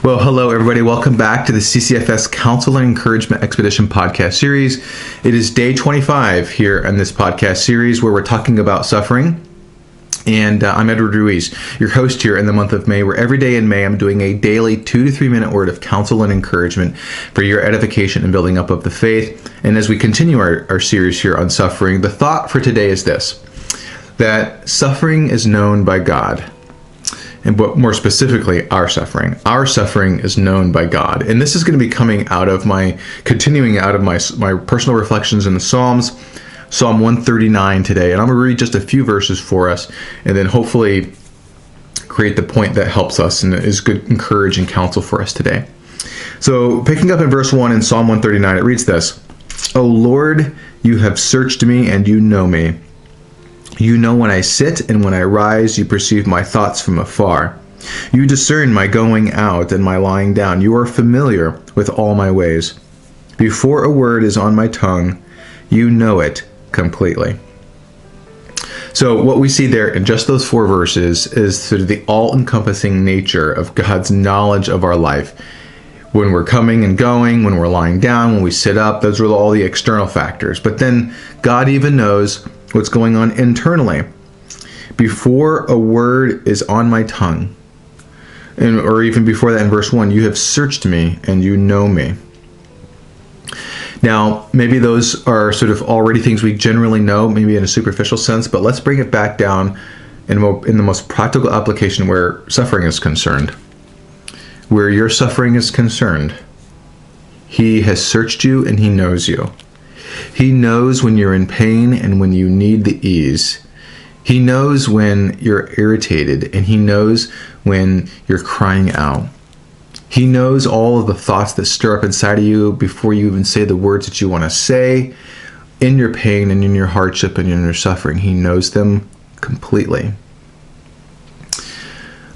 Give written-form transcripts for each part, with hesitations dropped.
Well, hello, everybody. Welcome back to the CCFS Counsel and Encouragement Expedition podcast series. It is day 25 here in this podcast series where we're talking about suffering. And I'm Edward Ruiz, your host here in the month of May, where every day in May I'm doing a daily 2 to 3 minute word of counsel and encouragement for your edification and building up of the faith. And as we continue our series here on suffering, the thought for today is this, that suffering is known by God. And but more specifically, our suffering. Our suffering is known by God. And this is going to be continuing out of my personal reflections in the Psalms, Psalm 139 today. And I'm going to read just a few verses for us and then hopefully create the point that helps us and is good encouraging counsel for us today. So picking up in verse 1 in Psalm 139, it reads this: O Lord, you have searched me and you know me. You know when I sit and when I rise, you perceive my thoughts from afar. You discern my going out and my lying down. You are familiar with all my ways. Before a word is on my tongue, you know it completely. So what we see there in just those 4 verses is sort of the all-encompassing nature of God's knowledge of our life. When we're coming and going, when we're lying down, when we sit up, those are all the external factors. But then God even knows what's going on internally. Before a word is on my tongue, or even before that in verse 1, you have searched me and you know me. Now, maybe those are sort of already things we generally know, maybe in a superficial sense, but let's bring it back down in the most practical application where suffering is concerned. Where your suffering is concerned, He has searched you and He knows you. He knows when you're in pain and when you need the ease. He knows when you're irritated and He knows when you're crying out. He knows all of the thoughts that stir up inside of you before you even say the words that you want to say. In your pain and in your hardship and in your suffering, He knows them completely.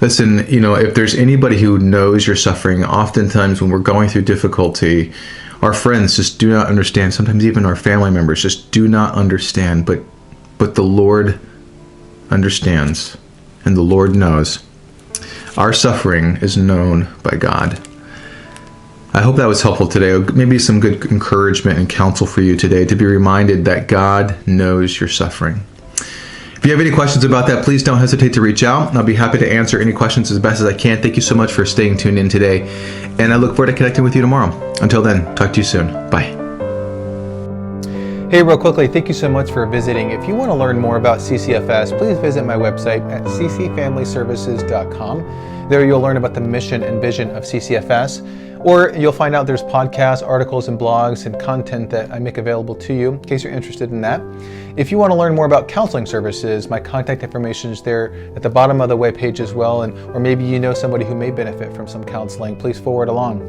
Listen, if there's anybody who knows your suffering, oftentimes when we're going through difficulty, our friends just do not understand. Sometimes even our family members just do not understand. But the Lord understands, and the Lord knows. Our suffering is known by God. I hope that was helpful today. Maybe some good encouragement and counsel for you today to be reminded that God knows your suffering. If you have any questions about that, please don't hesitate to reach out. I'll be happy to answer any questions as best as I can. Thank you so much for staying tuned in today, and I look forward to connecting with you tomorrow. Until then, talk to you soon. Bye. Hey, real quickly, thank you so much for visiting. If you want to learn more about CCFS, please visit my website at ccfamilyservices.com. There you'll learn about the mission and vision of CCFS, or you'll find out there's podcasts, articles, and blogs and content that I make available to you in case you're interested in that. If you want to learn more about counseling services, my contact information is there at the bottom of the webpage as well, or maybe you know somebody who may benefit from some counseling, please forward along.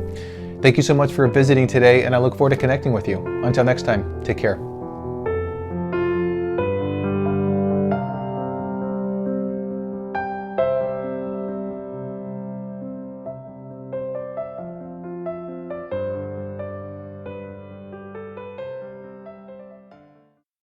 Thank you so much for visiting today, and I look forward to connecting with you. Until next time, take care.